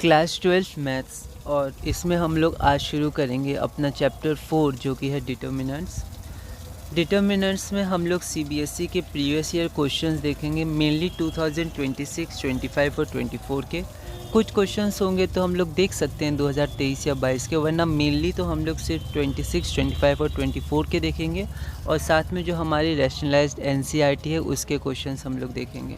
Class 12 maths और इसमें हम लोग आज शुरू करेंगे अपना चैप्टर 4 जो कि है डिटर्मिनेंट्स। डिटर्मिनेंट्स में हम लोग सीबीएसई के प्रीवियस ईयर क्वेश्चंस देखेंगे, मेनली 2026, 25 और 24 के। कुछ क्वेश्चंस होंगे तो हम लोग देख सकते हैं 2023 या 22 के, वरना मेनली तो हम लोग सिर्फ 26, 25 और 24 के देखेंगे और साथ में जो हमारी रैशनलाइज्ड एनसीईआरटी है उसके क्वेश्चंस हम लोग देखेंगे।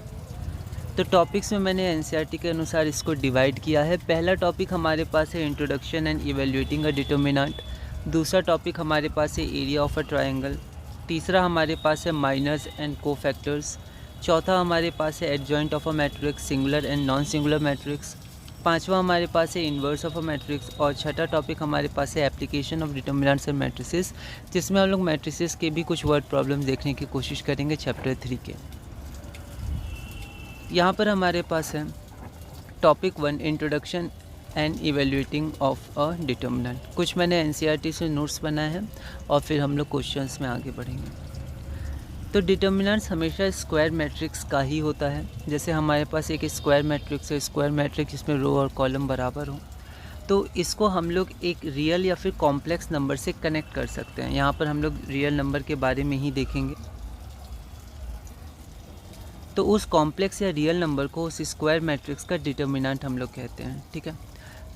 तो टॉपिक्स में मैंने एनसीईआरटी के अनुसार इसको डिवाइड किया है। पहला टॉपिक हमारे पास है introduction and evaluating a determinant. दूसरा टॉपिक हमारे पास है एरिया ऑफ अ ट्रायंगल। तीसरा हमारे पास है माइनर्स एंड कोफैक्टर्स। चौथा हमारे पास है adjoint of a matrix, singular and non singular matrix. पांचवा हमारे पास है इन्वर्स ऑफ अ मैट्रिक्स। और छठा टॉपिक हमारे पास है application of determinants and matrices, जिसमें हम लोग मैट्रिसेस के भी कुछ वर्ड प्रॉब्लम्स देखने की कोशिश करेंगे चैप्टर 3 के। यहाँ पर हमारे पास है topic 1 introduction and evaluating of a determinant. कुछ मैंने एनसीईआरटी से नोट्स बनाए हैं और फिर हम लोग क्वेश्चंस में आगे बढ़ेंगे। तो डिटर्मिनेंट्स हमेशा स्क्वायर मैट्रिक्स का ही होता है। जैसे हमारे पास एक स्क्वायर मैट्रिक्स है, स्क्वायर मैट्रिक्स जिसमें रो और कॉलम बराबर हो, तो इसको हम लोग एक रियल या फिर कॉम्प्लेक्स नंबर से कनेक्ट कर सकते हैं। यहाँ पर हम लोग रियल नंबर के बारे में ही देखेंगे। तो उस कॉम्प्लेक्स या रियल नंबर को उस स्क्वायर मैट्रिक्स का डिटर्मिनेंट हम लोग कहते हैं, ठीक है।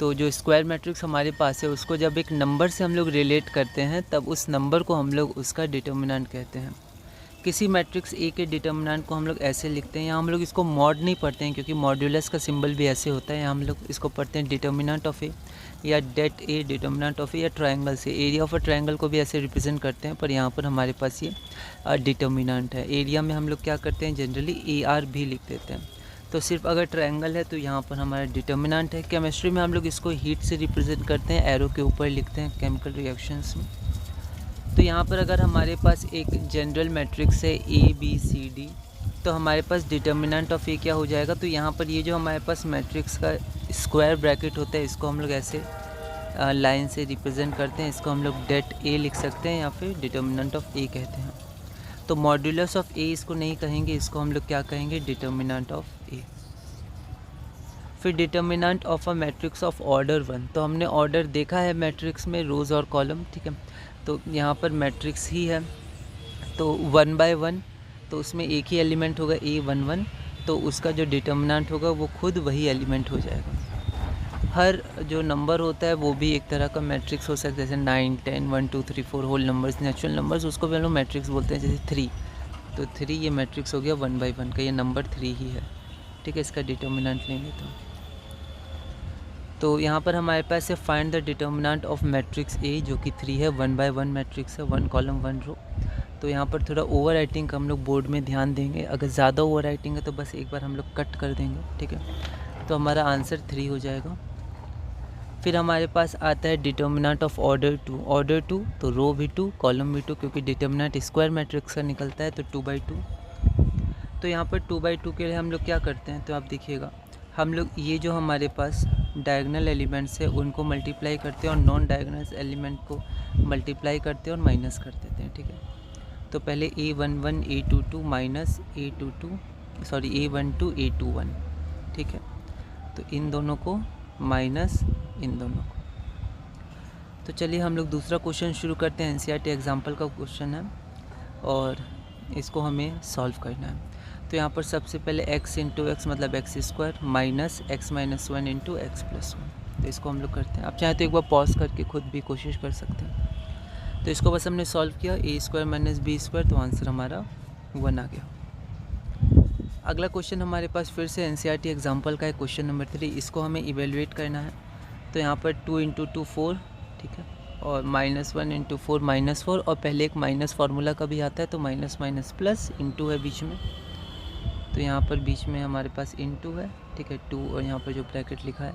तो जो स्क्वायर मैट्रिक्स हमारे पास है उसको जब एक नंबर से हम लोग रिलेट करते हैं तब उस नंबर को हम लोग उसका डिटर्मिनेंट कहते हैं। किसी मैट्रिक्स ए के डिटर्मिनेंट को हम लोग ऐसे लिखते हैं, यहाँ हम लोग इसको मॉड नहीं पढ़ते हैं क्योंकि मॉड्यूलस का सिंबल भी ऐसे होता है। यहाँ हम लोग इसको पढ़ते हैं डिटर्मिनेंट ऑफ ए या डेट ए, डिटर्मिनेंट ऑफ ए, या ट्रायंगल से एरिया ऑफ अ ट्रायंगल को भी ऐसे रिप्रेजेंट करते हैं, पर यहाँ पर हमारे पास ये डिटर्मिनेंट है। एरिया में हम लोग क्या करते हैं, जनरली ए आर भी लिख देते हैं। तो सिर्फ अगर ट्रायंगल है तो यहाँ पर हमारा डिटर्मिनेंट है। केमिस्ट्री में हम लोग इसको हीट से रिप्रेजेंट करते हैं, एरो के ऊपर लिखते हैं केमिकल रिएक्शंस में। तो यहाँ पर अगर हमारे पास एक जनरल मैट्रिक्स है ए बी सी डी, तो हमारे पास डिटर्मिनेंट ऑफ ए क्या हो जाएगा, तो यहाँ पर ये जो हमारे पास मैट्रिक्स का स्क्वायर ब्रैकेट होता है इसको हम लोग ऐसे लाइन से रिप्रेजेंट करते हैं। इसको हम लोग डेट ए लिख सकते हैं या फिर डिटर्मिनेंट ऑफ ए कहते हैं। तो मॉड्यूलस ऑफ ए इसको नहीं कहेंगे, इसको हम लोग क्या कहेंगे, डिटर्मिनेंट ऑफ ए। फिर determinant of a matrix of order 1। तो हमने ऑर्डर देखा है मैट्रिक्स में, रोज़ और कॉलम, ठीक है। तो यहाँ पर मैट्रिक्स ही है तो 1 बाय 1, तो उसमें एक ही एलिमेंट होगा A11, तो उसका जो डिटर्मिनेंट होगा वो खुद वही एलिमेंट हो जाएगा। हर जो नंबर होता है वो भी एक तरह का मैट्रिक्स हो सकता है, जैसे 9, 10, 1, 2, 3, 4 होल नंबर्स, नेचुरल नंबर्स, उसको भी हम लोग मैट्रिक्स बोलते हैं। जैसे 3, तो 3 ये मैट्रिक्स हो गया 1 बाई 1 का, ये नंबर 3 ही है, ठीक है। इसका डिटर्मिनेंट ले लेता हूँ। तो यहाँ पर हमारे पास है find the determinant of matrix A, जो कि 3 है, 1 बाय 1 मैट्रिक्स है, 1 कॉलम 1 रो। तो यहाँ पर थोड़ा ओवर राइटिंग का हम लोग बोर्ड में ध्यान देंगे। अगर ज़्यादा ओवर राइटिंग है तो बस एक बार हम लोग कट कर देंगे, ठीक है। तो हमारा आंसर 3 हो जाएगा। फिर हमारे पास आता है डिटर्मिनेंट ऑफ ऑर्डर 2। ऑर्डर 2 तो रो भी 2, कॉलम भी 2, क्योंकि डिटर्मिनेंट स्क्वायर मैट्रिक्स का निकलता है, तो 2 बाई 2। तो यहाँ पर 2 बाई 2 के लिए हम लोग क्या करते हैं, तो आप देखिएगा, हम लोग ये जो हमारे पास डायगोनल एलिमेंट्स है उनको मल्टीप्लाई करते हैं और नॉन डायगोनल एलिमेंट को मल्टीप्लाई करते हैं और माइनस कर देते हैं, ठीक है। तो पहले A11 A22 minus A12 A21, ठीक है। तो इन दोनों को माइनस इन दोनों को। तो चलिए हम लोग दूसरा क्वेश्चन शुरू करते हैं। एनसीईआरटी एग्जाम्पल का क्वेश्चन है और इसको हमें सॉल्व करना है। तो यहाँ पर सबसे पहले x इंटू एक्स मतलब x square minus x minus 1 into x plus 1। तो इसको हम लोग करते हैं। आप चाहें तो एक बार पॉज करके खुद भी कोशिश कर सकते हैं। तो इसको बस हमने सॉल्व किया, ए स्क्वायर माइनस बी स्क्वायर, तो आंसर हमारा 1 आ गया। अगला क्वेश्चन हमारे पास फिर से एनसीईआरटी एग्जाम्पल का है, क्वेश्चन नंबर 3। इसको हमें इवेलुएट करना है। तो यहाँ पर 2 इंटू 2 4, ठीक है, और माइनस 1 इंटू 4 माइनस 4, और पहले एक माइनस फार्मूला का भी आता है, तो माइनस माइनस प्लस इंटू है बीच में। तो यहाँ पर बीच में हमारे पास इंटू है, ठीक है, 2, और यहाँ पर जो ब्रैकेट लिखा है,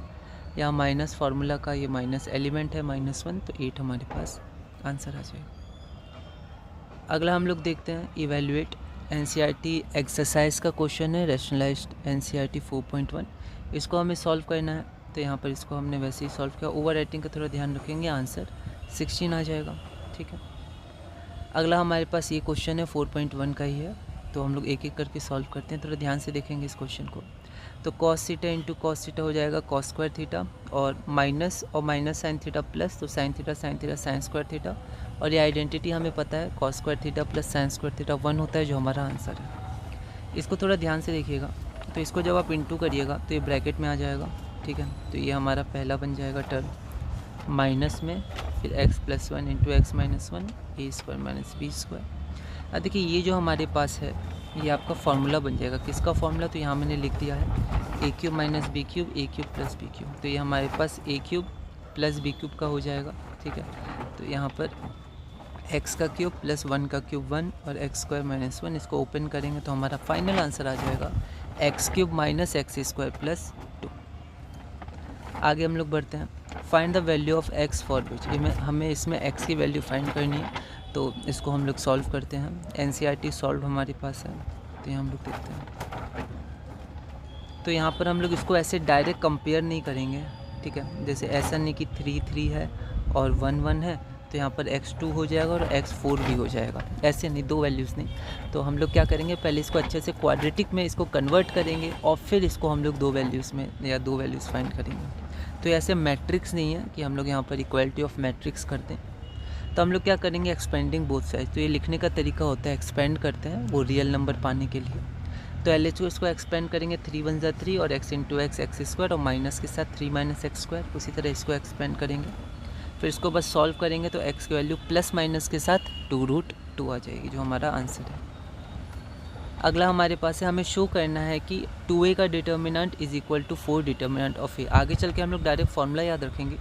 यहाँ माइनस फार्मूला का ये माइनस एलिमेंट है -1, तो 8 हमारे पास आंसर आ जाएगा। अगला हम लोग देखते हैं इवेल्युएट एनसीईआरटी एक्सरसाइज का क्वेश्चन है, रैशनलाइज्ड एनसीईआरटी 4.1। इसको हमें सॉल्व करना है। तो यहाँ पर इसको हमने वैसे ही सॉल्व किया, ओवर राइटिंग का थोड़ा ध्यान रखेंगे, आंसर 16 आ जाएगा, ठीक है। अगला हमारे पास ये क्वेश्चन है 4.1 का ही है, तो हम लोग एक एक करके सॉल्व करते हैं। थोड़ा ध्यान से देखेंगे इस क्वेश्चन को। तो cos theta into cos theta हो जाएगा cos स्क्वायर थीटा, और माइनस साइन थीटा प्लस, तो sine theta sine square theta, और ये आइडेंटिटी हमें पता है cos square theta plus sine square theta 1 होता है, जो हमारा आंसर है। इसको थोड़ा ध्यान से देखिएगा, तो इसको जब आप इंटू करिएगा तो ये ब्रैकेट में आ जाएगा, ठीक है। तो ये हमारा पहला बन जाएगा टर्म, माइनस में फिर x plus 1 into x minus 1 ए स्क्वायर माइनस बी स्क्वायर। अब देखिए ये जो हमारे पास है ये आपका फार्मूला बन जाएगा, किसका फार्मूला, तो यहाँ मैंने लिख दिया है ए क्यूब माइनस बी क्यूब ए क्यूब प्लस बी क्यूब। तो ये हमारे पास ए क्यूब प्लस बी क्यूब का हो जाएगा, ठीक है। तो यहाँ पर x का क्यूब प्लस 1 का क्यूब 1 और एक्स स्क्वायर माइनस 1, इसको ओपन करेंगे तो हमारा फाइनल आंसर आ जाएगा x cube minus x square plus 2। आगे हम लोग बढ़ते हैं, find the value of x for which, हमें इसमें x की वैल्यू फाइंड करनी है, तो इसको हम लोग सॉल्व करते हैं। NCERT सॉल्व हमारे पास है, तो यहाँ हम लोग देखते हैं। तो यहाँ पर हम लोग इसको ऐसे डायरेक्ट कंपेयर नहीं करेंगे, ठीक है। जैसे ऐसा नहीं कि 3 3 है और 1 1 है, तो यहाँ पर x2 हो जाएगा और x4 भी हो जाएगा, ऐसे नहीं, दो वैल्यूज़ नहीं। तो हम लोग क्या करेंगे, पहले इसको अच्छे से क्वाड्रेटिक में इसको कन्वर्ट करेंगे और फिर इसको हम लोग दो वैल्यूज़ में या दो वैल्यूज़ फाइंड करेंगे। तो ऐसे मैट्रिक्स नहीं है कि हम लोग यहाँ पर इक्वलिटी ऑफ मैट्रिक्स करते हैं। तो हम लोग क्या करेंगे, एक्सपेंडिंग बोथ साइड। तो ये लिखने का तरीका होता है, एक्सपेंड करते हैं वो रियल नंबर पाने के लिए। तो LHO इसको एक्सपेंड करेंगे, 3 1 ज़ा 3 और x into x x square और माइनस के साथ 3 माइनस एक्स स्क्वायर। उसी तरह इसको एक्सपेंड करेंगे, फिर इसको बस सॉल्व करेंगे तो x की वैल्यू प्लस माइनस के साथ 2√2 आ जाएगी, जो हमारा आंसर है। अगला हमारे पास है, हमें शो करना है कि 2a का determinant is equal to 4 determinant of a। आगे चल के हम लोग डायरेक्ट फार्मूला याद रखेंगे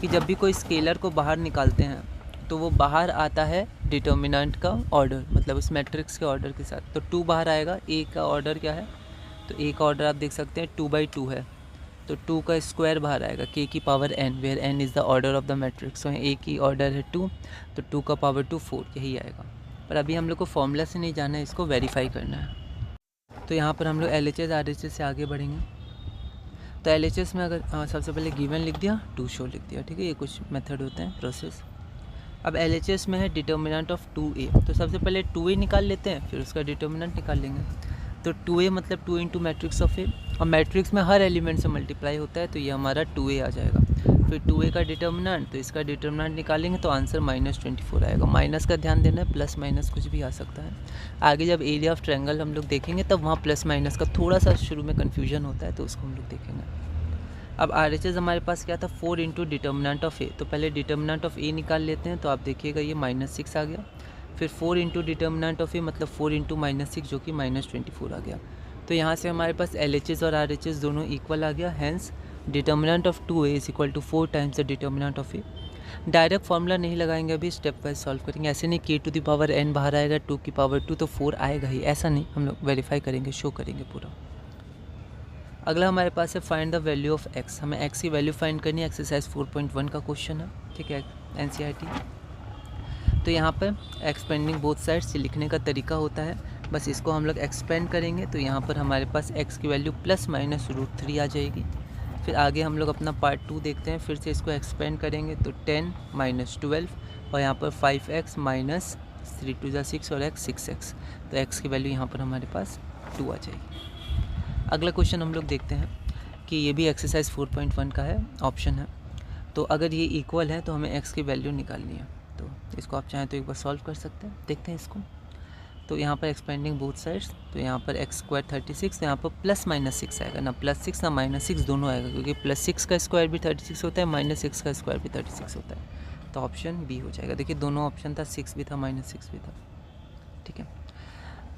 कि जब भी कोई स्केलर को बाहर निकालते हैं तो वो बाहर आता है डिटर्मिनेंट का ऑर्डर, मतलब उस मैट्रिक्स के ऑर्डर के साथ। तो 2 बाहर आएगा, a का ऑर्डर क्या है, तो a का ऑर्डर आप देख सकते हैं 2/2 है, तो 2 का स्क्वायर बाहर आएगा, k की power n, where n is the order of the matrix. तो a की ऑर्डर है 2, तो 2 का पावर 2 4, यही आएगा। पर अभी हम लोग को फॉर्मूला से नहीं जाना है, इसको वेरीफाई करना है। तो यहाँ पर हम लोग LHS RHS से आगे बढ़ेंगे। तो LHS में अगर सबसे पहले गिवन लिख दिया, टू शो लिख दिया, ठीक है। ये कुछ मेथड होते हैं, प्रोसेस। अब LHS में है डिटर्मिनेंट ऑफ 2a, तो सबसे पहले 2a निकाल लेते हैं, फिर उसका डिटर्मिनेंट निकाल लेंगे। तो 2a मतलब 2 इंटू मैट्रिक्स ऑफ a, और मैट्रिक्स में हर एलिमेंट से मल्टीप्लाई होता है, तो ये हमारा 2a आ जाएगा। फिर 2a का डिटर्मिनेंट, तो इसका डिटर्मिनेंट निकालेंगे तो आंसर -24 आएगा। माइनस का ध्यान देना है, प्लस माइनस कुछ भी आ सकता है। आगे जब एरिया ऑफ ट्रायंगल हम लोग देखेंगे तब वहाँ प्लस माइनस का थोड़ा सा शुरू में कन्फ्यूजन होता है, तो उसको हम लोग देखेंगे। अब RHS हमारे पास क्या था, 4 इंटू डिटर्मिनेंट ऑफ a, तो पहले डिटर्मिनेंट ऑफ a निकाल लेते हैं। तो आप देखिएगा ये -6 आ गया, फिर 4 इंटू डिटर्मिनेंट ऑफ a मतलब 4 इंटू -6 जो कि -24 आ गया। तो यहाँ से हमारे पास LHS और RHS दोनों इक्वल आ गया, hence determinant of 2a is equal to 4 times the determinant of a। Direct formula नहीं लगाएंगे, अभी स्टेप वाइज सॉल्व करेंगे। ऐसे नहीं k to the power n बाहर आएगा, 2 की पावर 2 तो 4 आएगा ही, ऐसा नहीं, हम लोग वेरीफाई करेंगे, शो करेंगे पूरा। अगला हमारे पास है find the value of x। हमें x की वैल्यू फाइंड करनी है, एक्सरसाइज 4.1 का क्वेश्चन है, ठीक है, NCERT। तो यहाँ पर एक्सपेंडिंग बोथ साइड्स से लिखने का तरीका होता है, बस इसको हम लोग एक्सपेंड करेंगे तो यहाँ पर हमारे पास x की वैल्यू प्लस माइनस √3 आ जाएगी। फिर आगे हम लोग अपना पार्ट 2 देखते हैं, फिर से इसको एक्सपेंड करेंगे तो 10 - 12 और यहाँ पर 5x माइनस 3 2 6 और x 6x, तो x की वैल्यू यहाँ पर हमारे पास 2 आ जाएगी। अगला क्वेश्चन हम लोग देखते हैं कि ये भी एक्सरसाइज 4.1 का है, ऑप्शन है। तो अगर ये इक्वल है तो हमें x की वैल्यू निकालनी है, तो इसको आप चाहें तो एक बार सॉल्व कर सकते हैं, देखते हैं इसको। तो यहाँ पर एक्सपेंडिंग बोथ साइड्स, तो यहाँ पर x स्क्वायर 36, यहाँ पर प्लस माइनस 6 आएगा, ना +6 ना -6 दोनों आएगा, क्योंकि +6 का स्क्वायर भी 36 होता है, -6 का स्क्वायर भी 36 होता है। तो ऑप्शन बी हो जाएगा। देखिए दोनों ऑप्शन था, 6 भी था -6 भी था, ठीक है।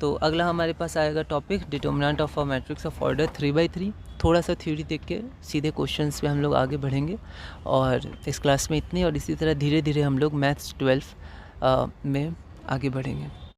तो अगला हमारे पास आएगा topic determinant of a matrix of order 3/3। थोड़ा सा थ्योरी देख के सीधे क्वेश्चंस पे हम लोग आगे बढ़ेंगे, और इस क्लास में इतनी, और इसी तरह धीरे धीरे हम लोग मैथ्स 12 में आगे बढ़ेंगे।